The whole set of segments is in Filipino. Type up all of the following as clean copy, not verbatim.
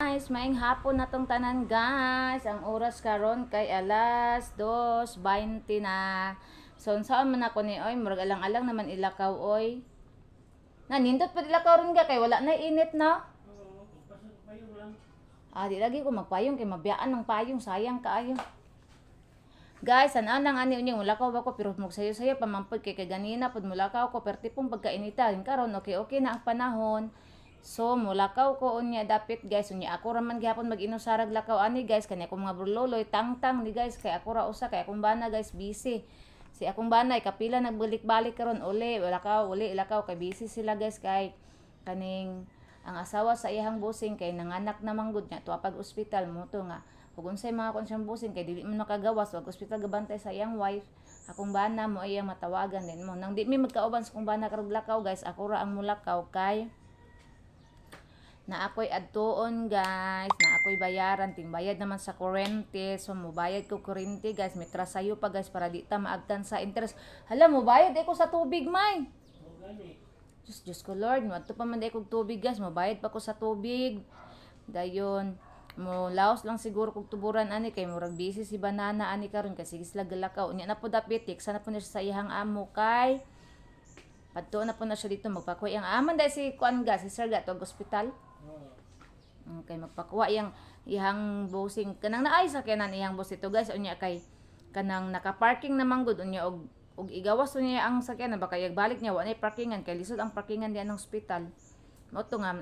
Guys, maing hapon na tong tanan guys. Ang oras karon kay alas 2:20 na. So saan man ako ni oy, murag alang-alang naman ilakaw oy. Nanindot pa ilakaw ron ga kay wala na init na. Di lagi ko magpayong kay mabiyaan ng payong, sayang kaayo. Guys, anan nang ani unyong mulakaw ako pero magsayo-sayo pamampod kay kaganina pud mulakaw ko perti pong pagkainita karon okay na ang panahon. So mulakaw ko unya dapit guys unya ako ra man gihapon mag-inusarag lakaw ani guys kani akong mga burloloy tangtang ni guys kay ako ra usa kay akong bana guys busy. Si akong bana kapila nagbalik-balik karon uli ilakaw kay busy sila guys kay kaning ang asawa sa iyang busing kay nanganak na manggod nya tuwa pag ospital mo to nga ug unsay mga konsyang busing kay dili man makagawas wag ospital gabantay sa iyang wife. Akong bana mo iyang matawagan din mo nang di mi magkauban sa akong bana karog lakaw guys ako ra ang mulakaw kay na ako'y adtuon guys, na ako'y bayaran, timbayad naman sa kurente, so mubayad ko kurente guys, may trasayo pa guys para di ta maagtan sa interest. Hala, mubayad ko sa tubig may. Diyos ko Lord, madto pa man day kog tubig guys, mubayad pa ko sa tubig. Dayon, mo laos lang siguro kog tuburan ani kay murag busy si banana ani karon kasi gisla galakaw. Unya na po dapitik, sana po na siya sa iyang amo kay padto na po na siya dito magpakuha ang aman dahil si kuan gas si Sir Gato hospital. Okay, magpakuha iyang busing kanang naay sakyanan iyang bus ito guys unya kay kanang naka-parking na manggod unya og igawas unya ang sakyanan baka balik niya wa nay parkingan kay lisod ang parkingan diyan ng hospital. Mo to nga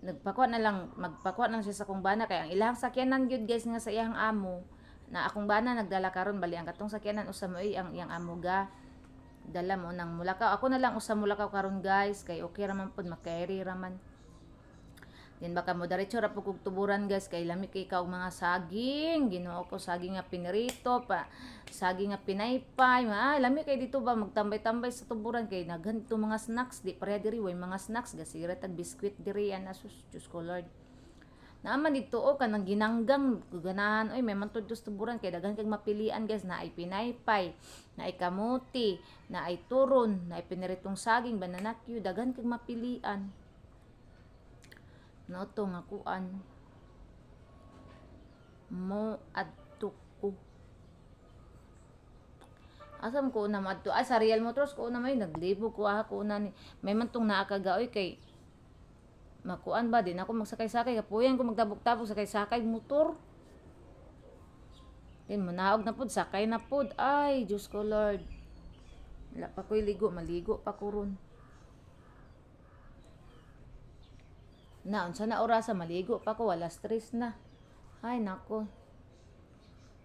magpakuha na siya sa akong bana kay ang ilang sakyanan gyud guys nga sa iyang amo na akong bana nagdala karon bali ang katong sakyanan usa mo ang iyang amo ga dala mo nang mulakaw ako na lang usa mulakaw karon guys kay okay ra man pud makairi ra man. Din baka mo diretso ra pud kog tuburan guys kay lami kay ka og mga saging Ginoo ko saging nga pinirito pa saging nga pinaypay lami kay dito ba magtambay-tambay sa tuburan kay naghanto mga snacks di pareha diri way mga snacks gasiret ag biskwit diri asus Diyos ko Lord naman dito kanang ginanggang ganahan oy may mantud sa tuburan kay daghan kag mapilian guys na ay pinaypay na ay kamuti na ay turon na ay piniritong saging banana cue daghan kag mapilian. No to nga kuan mo adto ko asam ko na madto sa Real Motors ko na may naglibo ko ako na ni may man tong naakagaoy kay makuan ba din ako magsakay-sakay kapuyan ko magtabok-tabok sakay-sakay motor din manaog na pud sakay na pud ay Diyos ko Lord wala pa ko'y maligo pa ko ron na unsa na orasa maligo pa ko wala stress na ay nako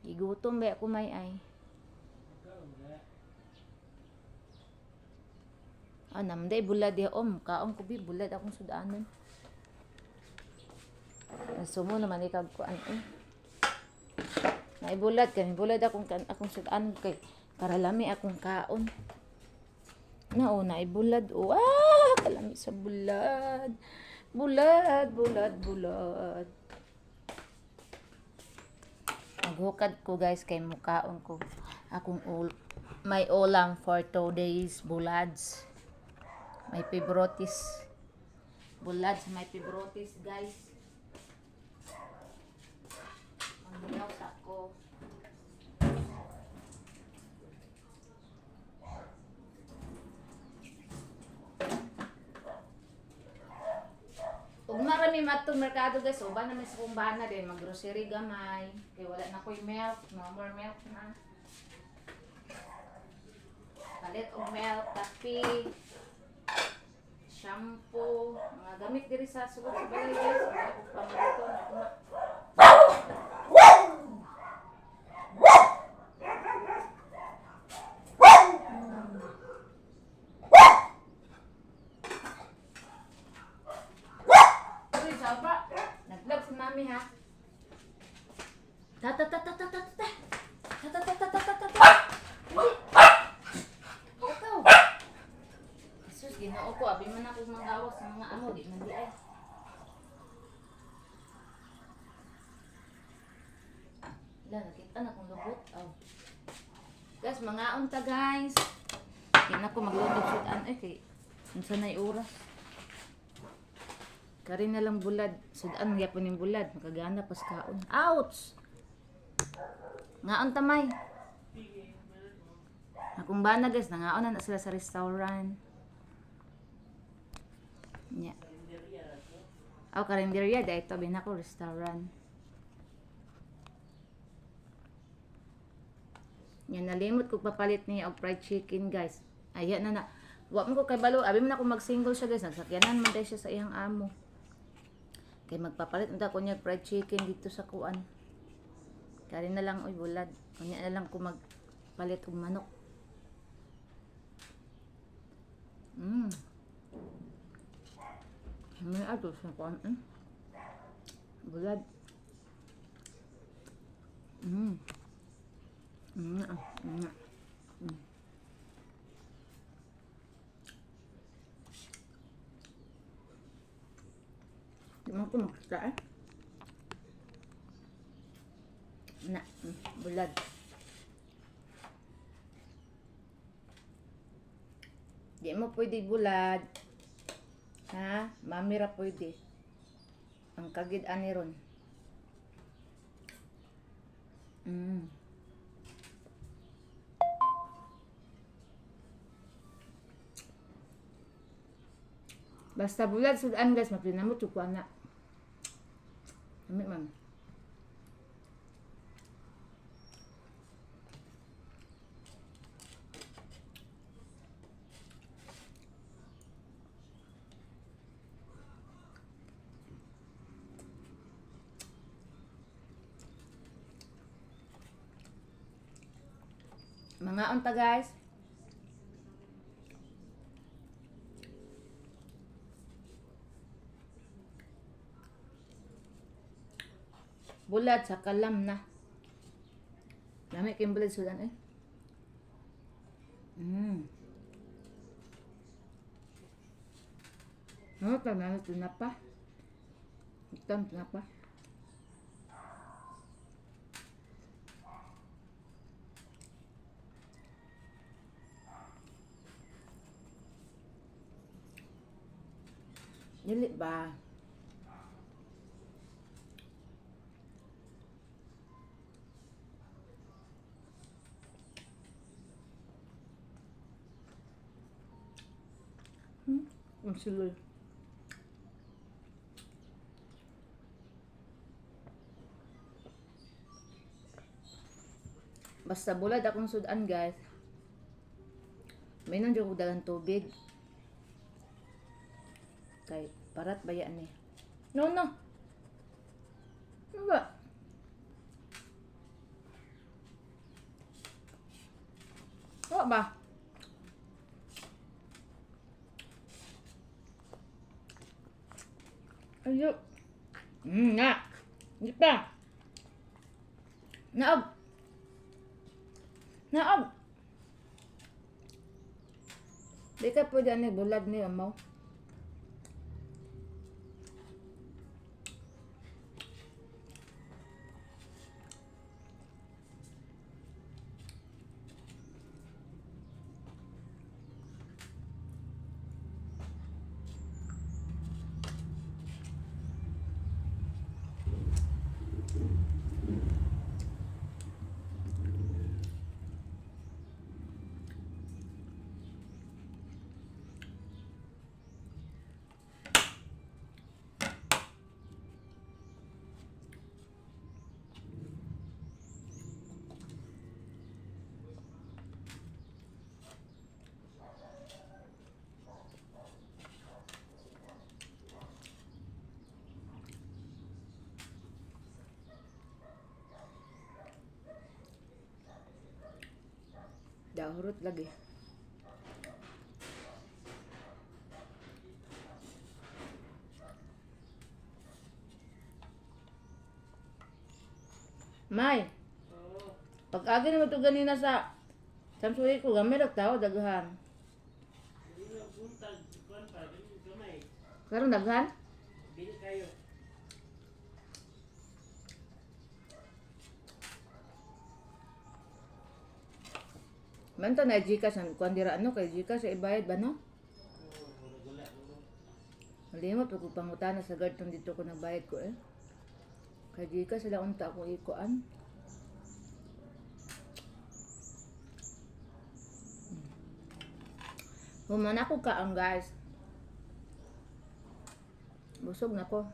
igutom ba ako may ay namday bulad ya kaon ko bi bulad akong sud-anon sumo naman ikaw kuan na bulad akong sud-anon kay para lami akong kaon na ibulad kalami sa bulad maghukad ko guys kay mukaon ko akong may ulam for 2 days bulads may pibrotis bulads may pibrotis guys ang bunaw sa ko ug marami matong merkado guys uban naman sa kumbana din maggrocery gamay kay wala na koy milk no more milk na palit og milk kape shampoo mga gamit diri sa sugod sa balay guys ug pamaluto na nag-vlog si mami ha. Jesus, Ginoo ko abi man ako mangawas sa mga amo di man di ay. Nakita na kung lubot. Guys, mangaon ta guys. Di na ko magluto sud-an kay unsa nay oras. Kari na lang bulad. Sud-an gyapon ning bulad, makagana pas kaon. Ouch. Ngaon tamay. Akong bana guys, nangaon na sila sa restaurant. Nya. Aw karinderya dai to binako restaurant. Nya nalimot ko papalit ni og fried chicken guys. Aya na na. Wa man ko kay balo, abi man ako mag-single siya guys, nagsakyanan man day siya sa iyang amo. Kay magpapalit unta ko niya fried chicken dito sa kuan. Kari na lang oy bulad. Kunya na lang ko magpalit og manok. May ato sa kuan. Bulad. Di mo ko makita eh. Na, bulad. Di mo pwede bulad. Ha? Mamira pwede. Ang kagid ani ron. Basta bulad sud-an guys, mapinamot yung kuana. Ami man. Mga unta guys. Bulad sa kalam na. Lami kayong bulad sudan eh. No, tanah tinapa. Hitam tinapa. Dili ba? Ang sila. Basta bulad akong sudan guys. May nang jud dagang tubig. Kay parat bayaan ni. No. Ano ba? O ba? Ayo. Na. Di pa. Naog. Di ka pwede ani bulad ni amaw. Dahurot lagi. May. Pag-agi naman ito ganina sa samsuhi ko, gamit ang tao, daghan. Karong daghan? Bili kayo. Manto na Gcash ang kuan dira ano kay Gcash sa ibayad ba no? Malimot, pag pangutana sa garton dito ko nagbayad ko eh. Kaya di ka sila unta akong ikuan. Human ako kaang guys. Busog na ko.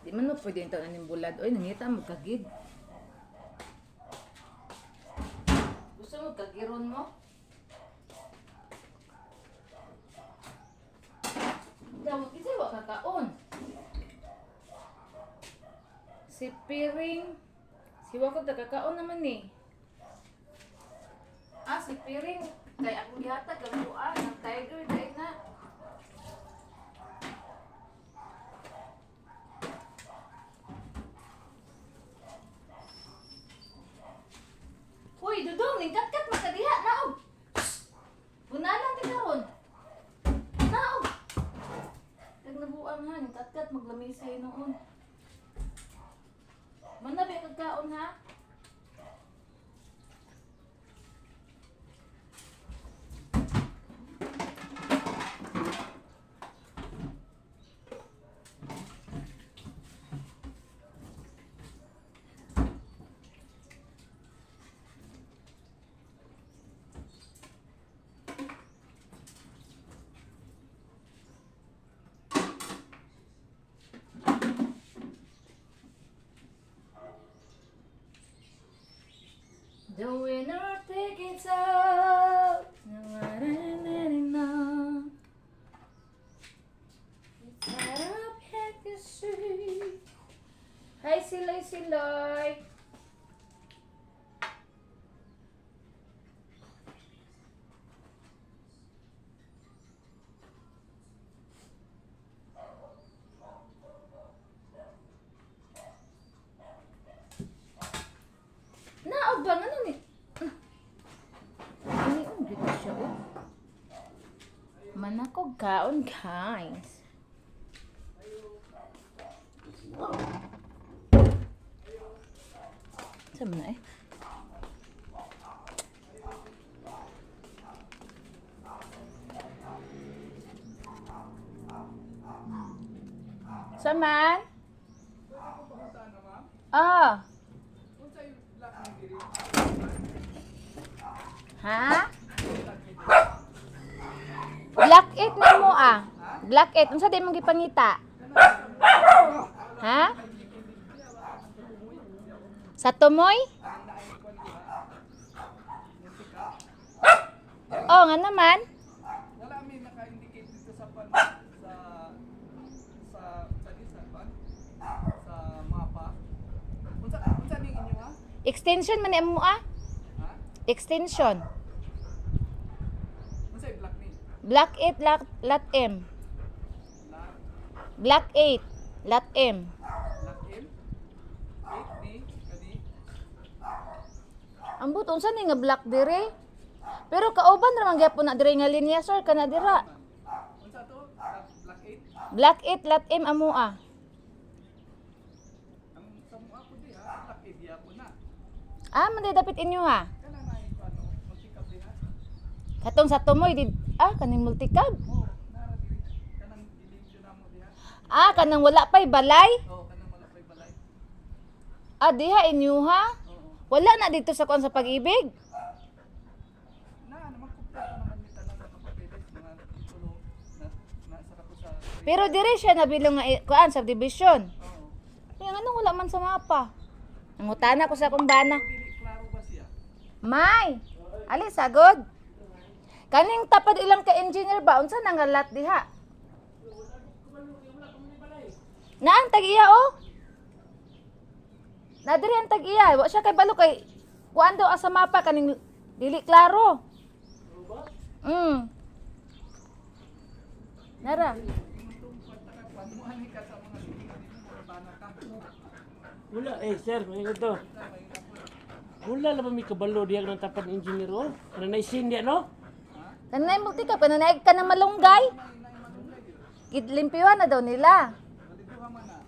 Di man mo pwede yung taon ng bulad. Oy, nangita mo kagid. Gusto mo kagiron mo? Daw, kasi wa kakaon. Si Piring. Si Wakot kakaon naman eh. Si Piring. Kay ako yata galuan. Ang tiger dahil na. Uy, Dudong, ningkat-kat magkadiha. Naog. Bunalang ka karon. Naog. Nagnabuang ha. Ningkat-kat maglamisay noon. Manabi kagkaon ha. The winner tickets out. Sarap yan kasi. Hi, Siloy. Naog ba? Ano ni? Ini dito siya oh. Manakog kaon guys. Sama na eh. Saman? Ha? Black 8 na mo Black 8. Unsa di mong gipangita? Ha? Sa tumoy? Oh, nga naman. Wala may naka-indicate dito sa mapa. Unsa ning inyo ha? Extension man mo Extension. Unsay black ni? Black 8 lot M. Black 8 lot M. Black M? 8 ni kadi. Ang buto unsa ni nga black dire? Pero kauban ra man gyapon na dire nga linya sir kana dira. Unsa to? Black 8? Black 8 lot M amo Ang sa mo ako di ha, black 8 ya po na. Man di dapat inyo ha. Kana na ano, multi-cab di ha. Katong sa tumoy di kaning multicab. Oh, nara diri. Kanang ilimyo na mo di ha. Kanang wala pay balay. Oh, kanang malapay balay. Diha inyo ha. Oo. Wala na dito sa kon sa pag-ibig. Naman kumpleto naman ni tanan ng papeles mga titulo na sa ko sa. Pero dire siya nabilong nga kuan subdivision. Oo. Yung anong wala man sa mapa. Nangutana ko sa akong bana. Dili klaro ba siya? May, ali sagod. Kaning tapad ilang ka engineer ba unsa nang lat diha? Na ang tag-iya oh. Na diri ang tag-iya, wa siya kay balo kay kuan daw sa mapa kaning dili klaro. Nara. Wala sir, may ito. Wala lang may kabalo diya ng tapat ng engineer Ano na isin diya no? Kanay multi ka, kanay ka ng malunggay. Limpiwan na daw nila. Duha man na.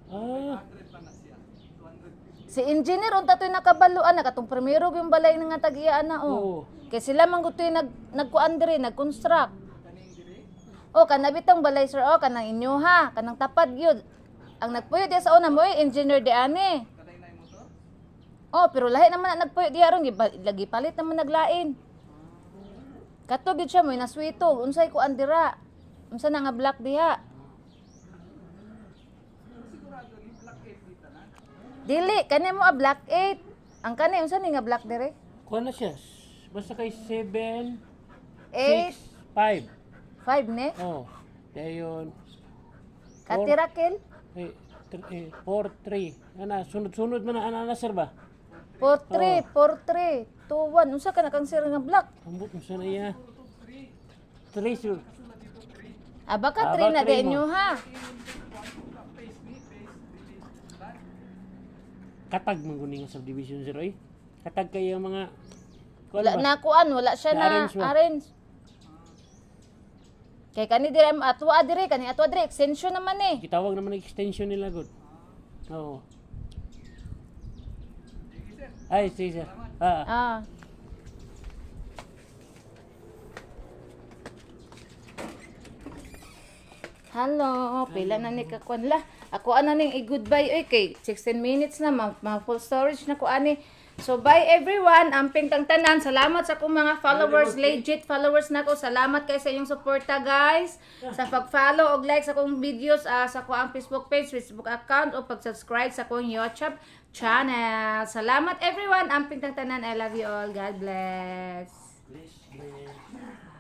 Ah, 100 pa na siya. 250. Si engineer unta to'y nakabaluan na katong primero yung balay nga tag-iyaan na oo. Kay sila man gud to'y nagkuan diri, nag-construct. Kaning diri. Kanabitang balay sir, kanang inyo ha, kanang tapad yun. Ang nagpuyo diya sa una mo engineer di ani. Kanay na yung motor. Pero lahi naman na nagpuyo diya ron, lagi palit naman naglain. Kato gid siya mo naswito, unsay kuan dira? Unsa na nga black diha? Sigurado ni black 8 dito na. Dili, kani mo black 8. Ang kani unsa ni nga black dire? Kuha na siya. Basta kay 7, 8, 6, 5. 5 ne? Oh. Dayon. Katirakil? 4, 3. Ana, sunod-sunod man na sir ba? 4-3, 4-3, 2-1. Unsa ka na kang sir nga black? Ambot mo sana iya. 3 sir. Baka 3 baka na three din mo. nyo ha. Katag man guni nga subdivision sir oy. Katag kay ang mga kuwan Wala ba? na kuan, wala siya na Na-arrange mo. arrange. Kay kani dire atwa dire, kani atwa dire extension naman eh. Gitawag naman ang extension nila god. Oo. Ay, sige sir. Ah. Hello, pila na ni kakuan la. Ako ana ning i-goodbye oy kay 16 minutes na full storage na ko ani. So bye everyone, amping tang tanan. Salamat sa akong mga followers, legit followers nako. Salamat kay sa inyong suporta guys. Sa pag-follow og like sa akong videos sa akong Facebook page, Facebook account o pag-subscribe sa akong YouTube channel. Salamat everyone, amping tang tanan. I love you all. God bless. Please.